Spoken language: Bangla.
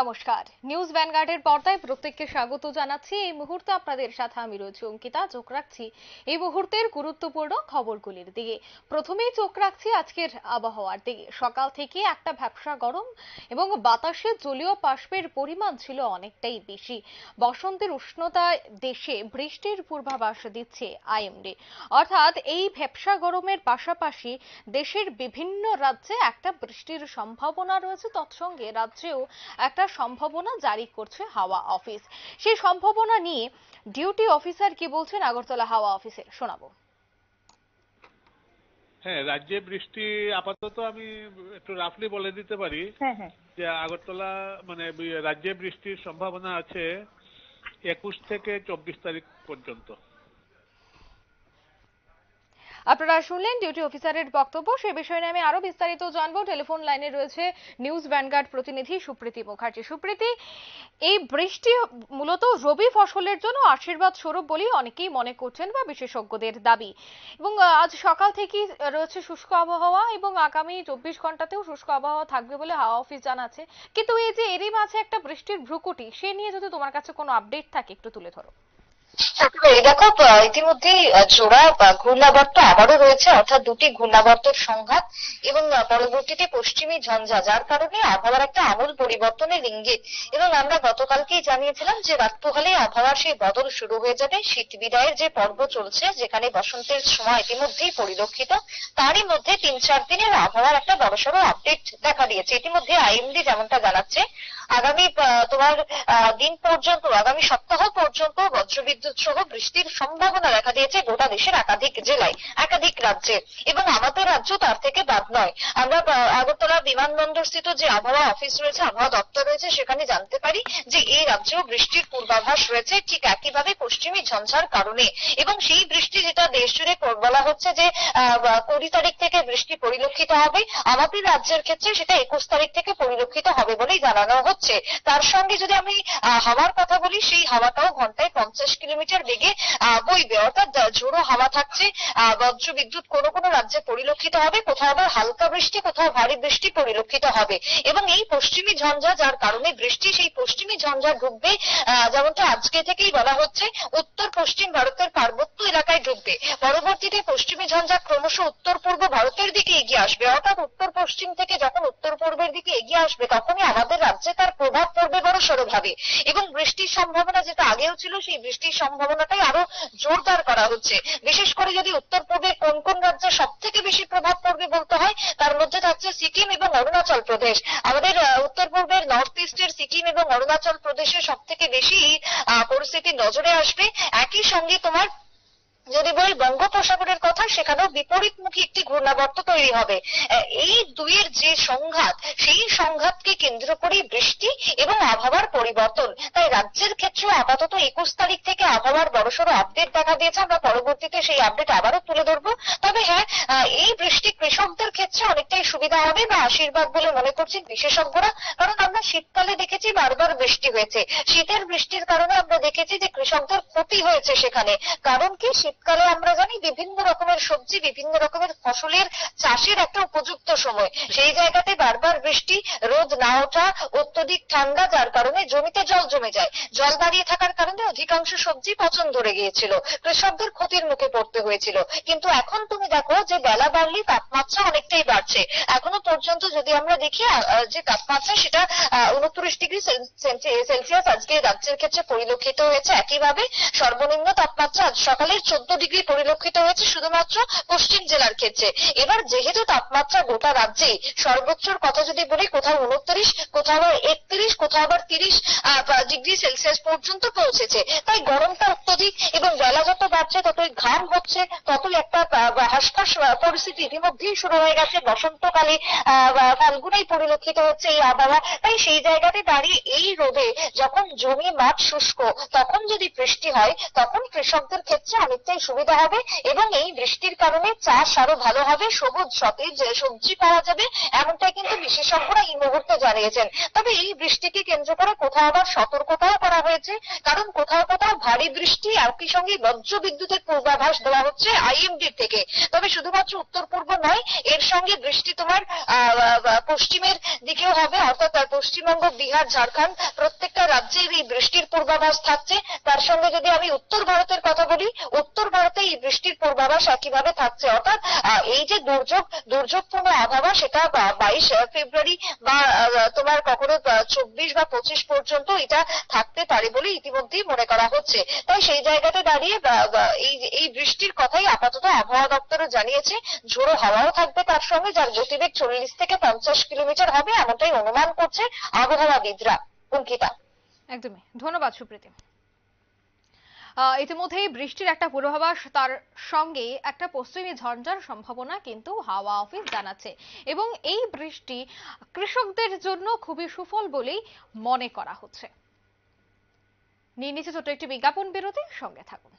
নমস্কার, নিউজ ভ্যানগার্ডের পর্দায় প্রত্যেককে স্বাগত জানাচ্ছি। এই মুহূর্তে আপনাদের সাথে আমি রয়েছি অঙ্কিতা। চোখ রাখছি এই মুহূর্তের গুরুত্বপূর্ণ খবরগুলির দিকে। প্রথমেই চোখ রাখছি আজকের আবহাওয়ার দিকে। সকাল থেকে একটা ভ্যাপসা গরম এবং বাতাসে জলীয় বাষ্পের পরিমাণ ছিল অনেকটাই বেশি। বসন্তের উষ্ণতায় দেশে বৃষ্টির পূর্বাভাস দিচ্ছে আইএমডি। অর্থাৎ এই ভ্যাপসা গরমের পাশাপাশি দেশের বিভিন্ন রাজ্যে একটা বৃষ্টির সম্ভাবনা রয়েছে। তৎসঙ্গে রাজ্যেও একটা সম্ভাবনা জারি করছে হাওয়া অফিস। সেই সম্ভাবনা নিয়ে ডিউটি অফিসার কি বলছেন আগরতলা হাওয়া অফিসে শোনাবো। হ্যাঁ, রাজ্যে বৃষ্টি আপাতত আমি একটু রাফলি বলে দিতে পারি যে আগরতলা রাজ্যে বৃষ্টির সম্ভাবনা আছে 21 থেকে 24 তারিখ পর্যন্ত। আপনারা শুনলেন ডিউটি অফিসারের বক্তব্য। সে বিষয় নিয়ে আমি আরো বিস্তারিত জানবো। টেলিফোন লাইনে রয়েছে নিউজ ভ্যানগার্ড প্রতিনিধি সুপ্রীতি মুখার্জি। সুপ্রীতি, এই বৃষ্টি মূলত রবি ফসলের জন্য আশীর্বাদ স্বরূপ বলেই অনেকেই মনে করছেন বা বিশেষজ্ঞদের দাবি। এবং আজ সকাল থেকেই রয়েছে শুষ্ক আবহাওয়া এবং আগামী 24 ঘন্টাতেও শুষ্ক আবহাওয়া থাকবে বলে হাওয়া অফিস জানাচ্ছে। কিন্তু এই যে এরই মাঝে একটা বৃষ্টির ভ্রুকুটি, সে নিয়ে যদি তোমার কাছে কোনো আপডেট থাকে একটু তুলে ধরো। দেখো, ইতিমধ্যেই জোড়া ঘূর্ণাবর্ত আবারও রয়েছে, অর্থাৎ দুটি ঘূর্ণাবর্তের সংঘাত এবং পরবর্তীতে পশ্চিমী ঝঞ্ঝা, যার কারণে আবহাওয়ার একটা আমূল পরিবর্তনের ইঙ্গিত। এবং আমরা গতকালকেই জানিয়েছিলাম যে রাত পোহালে আবহাওয়ার সেই বদল শুরু হয়ে যাবে। শীত বিদায়ের যে পর্ব চলছে, যেখানে বসন্তের সময় ইতিমধ্যেই পরিলক্ষিত, তারই মধ্যে 3-4 দিনের আবহাওয়ার একটা বড়সড় আপডেট দেখা দিয়েছে। ইতিমধ্যে আইএমডি যেমনটা জানাচ্ছে, আগামী দিন পর্যন্ত, আগামী সপ্তাহ পর্যন্ত বজ্রবিদ্যুৎ সহ বৃষ্টির সম্ভাবনা দেখা দিয়েছে গোটা দেশের একাধিক জেলায়, একাধিক রাজ্যে, এবং আমাদের রাজ্য তার থেকে বাদ নয়। আমরা আগরতলা বিমানবন্দর স্থিত যে আবহাওয়া অফিস রয়েছে, আবহাওয়া দপ্তর রয়েছে, সেখানে জানতে পারি যে এই রাজ্যেও বৃষ্টির পূর্বাভাস রয়েছে, ঠিক একইভাবে পশ্চিমী ঝঞ্ঝার কারণে। এবং সেই বৃষ্টি যেটা দেশ জুড়ে বলা হচ্ছে যে 20 তারিখ থেকে বৃষ্টি পরিলক্ষিত হবে, আমাদের রাজ্যের ক্ষেত্রে সেটা 21 তারিখ থেকে পরিলক্ষিত হবে বলেই জানানো হচ্ছে। তার সঙ্গে যদি আমি হাওয়ার কথা বলি, সেই হাওয়াটাও ঘন্টায় 50 কিলোমিটার বেগে বইবে, অর্থাৎ ঝোড়ো হাওয়া থাকছে। বজ্র বিদ্যুৎ কোনো কোনো রাজ্যে পরিলক্ষিত হবে, কোথাও আবার হালকা বৃষ্টি, কোথাও ভারী বৃষ্টি পরিলক্ষিত হবে। এবং এই পশ্চিমী ঝঞ্ঝা, যার কারণে বৃষ্টি, সেই পশ্চিমী ঝঞ্ঝা ঢুকবে, যেমনটা আজকে থেকেই বলা হচ্ছে, উত্তর পশ্চিম ভারতের পার্বত্য এলাকায় ঢুকবে। পরবর্তীতে পশ্চিমী ঝঞ্ঝা ক্রমশ উত্তর পূর্ব ভারতের দিকে এগিয়ে আসবে, অর্থাৎ উত্তর পশ্চিম থেকে যখন উত্তর পূর্বের দিকে এগিয়ে আসবে, তখনই আমাদের রাজ্যে তার প্রভাব পড়বে বড় সড়ভাবে। এবং বৃষ্টির সম্ভাবনা যেটা আগেও ছিল, সেই বৃষ্টির সম্ভাবনাটাই আরো জোরদার করা হচ্ছে। বিশেষ করে যদি উত্তর পূর্বে কোন কোন রাজ্যে সব থেকে বেশি প্রভাব পড়বে বলতে হয়, তার মধ্যে থাকছে সিকিম এবং অরুণাচল প্রদেশ। আমাদের উত্তর পূর্বের নর্থ ইস্টের সিকিম এবং অরুণাচল প্রদেশে সব থেকে বেশি পরিস্থিতি নজরে আসবে। একই সঙ্গে তোমার যদি বলি বঙ্গোপসাগরের কথা, সেখানেও বিপরীতমুখী একটি ঘূর্ণাবর্ত তৈরি হবে। এই দুইয়ের যে সংঘাত, সেই সংঘাতকে কেন্দ্র করে বৃষ্টি এবং আবহাওয়ার পরিবর্তন। তাই রাজ্যের ক্ষেত্রে আপাতত 21 তারিখ থেকে আবহাওয়ার বড়সড় আপডেট দেখা দিয়েছে। আমরা পরবর্তীতে সেই আপডেট আবারও তুলে ধরবো। তবে হ্যাঁ, এই বৃষ্টি কৃষকদের ক্ষেত্রে অনেকটাই সুবিধা হবে বা আশীর্বাদ বলে মনে করছেন বিশেষজ্ঞরা। কারণ আমরা শীতকালে দেখেছি বারবার বৃষ্টি হয়েছে, শীতের বৃষ্টির কারণে আমরা দেখেছি যে কৃষকদের ক্ষতি হয়েছে সেখানে। কারণ কি, শীতকালে আমরা জানি বিভিন্ন রকমের সবজি, বিভিন্ন রকমের ফসলের চাষের একটা উপযুক্ত সময়। সেই জায়গাতে বারবার বৃষ্টি, রোদ না ওঠা, অত্যধিক ঠান্ডা, যার কারণে জমিতে জল জমে যায়। জল দাঁড়িয়ে থাকার কারণে অধিকাংশ সবজি পচন ধরে গিয়েছিল, কৃষকদের ক্ষতির মুখে পড়তে হয়েছিল। কিন্তু এখন তুমি দেখো যে বেলা বাড়লে তাপমাত্রা অনেকটাই বাড়ছে। এখনো পর্যন্ত যদি আমরা দেখি যে তাপমাত্রা, সেটা 29 ডিগ্রি সেলসিয়াস আজকে রাজ্যের ক্ষেত্রে পরিলক্ষিত হয়েছে। একইভাবে সর্বনিম্ন তাপমাত্রা আজ সকালের 14 ডিগ্রি পরিলক্ষিত হয়েছে শুধুমাত্র পশ্চিম জেলার ক্ষেত্রে। এবার যেহেতু তাপমাত্রা গোটা রাজ্যে, সর্বোচ্চর কথা যদি বলি, কোথাও 29, কোথাও আবার 31, কোথাও আবার 30 ডিগ্রি সেলসিয়াস পর্যন্ত পৌঁছেছে। তাই গরমটা অত্যধিক, এবং বেলা যত বাড়ছে ততই ঘাম হচ্ছে, ততই একটা হাসফাস পরিস্থিতি ইতিমধ্যেই শুরু হয়ে গেছে। বসন্তকালে ফাল্গুনেই পরিলক্ষিত হচ্ছে এই আবহাওয়া। তাই সেই জায়গাতে দাঁড়িয়ে এই রোদে যখন জমি মাঠ শুষ্ক, তখন যদি বৃষ্টি হয়, তখন কৃষকদের ক্ষেত্রে অনেকটাই সুবিধা হবে। এবং এই বৃষ্টির কারণে চাষ আরো ভালো হবে, সবুজ সতেজ সবজি পাওয়া যাবে, এমনটাই কিন্তু বিশেষজ্ঞরা এই মুহূর্তে জানিয়েছেন। তবে এই বৃষ্টিকে কেন্দ্র করে কোথাও আবার সতর্কতাও করা হয়েছে, কারণ কোথাও কোথাও ভারী বৃষ্টি, একই সঙ্গে বজ্র বিদ্যুতের পূর্বাভাস দেওয়া হচ্ছে আইএমডি থেকে। তবে শুধুমাত্র উত্তর পূর্ব নয়, এর সঙ্গে বৃষ্টি তোমার পশ্চিমের দিকেও হবে, অর্থাৎ পশ্চিমবঙ্গ, বিহার, ঝাড়খণ্ড প্রত্যেকটা রাজ্যের এই বৃষ্টির পূর্বাভাস থাকছে। তার সঙ্গে যদি আমি উত্তর ভারতের কথা বলি, উত্তর ভারতে এই বৃষ্টির পূর্বাভাস একইভাবে থাকছে। অর্থাৎ এই যে দুর্যোগপূর্ণ আবহাওয়া, সেটা 22 ফেব্রুয়ারি বা তোমার কখনো 24 বা 25 পর্যন্ত এটা থাকতে পারে বলে ইতিমধ্যেই মনে করা হচ্ছে। তাই সেই জায়গাতে দাঁড়িয়ে এই বৃষ্টির কথাই আপাতত আবহাওয়া দপ্তরও জানিয়েছে। ঝোড়ো হাওয়াও থাকবে তার সঙ্গে, যার গতিবেগ 40 থেকে 50 কিলোমিটার হবে, এমনটাই অনুমান করছে আবহাওয়াবিদরা। অঙ্কিতা, একদমই ধন্যবাদ সুপ্রীতি। ইতিমধ্যেই বৃষ্টির একটা পূর্বাভাস, তার সঙ্গে একটা পশ্চিমী ঝঞ্ঝার সম্ভাবনা কিন্তু হাওয়া অফিস জানাচ্ছে, এবং এই বৃষ্টি কৃষকদের জন্য খুবই সুফল বলেই মনে করা হচ্ছে। নিয়ে নিচ্ছে ছোট্ট একটি বিজ্ঞাপন বিরতি, সঙ্গে থাকুন।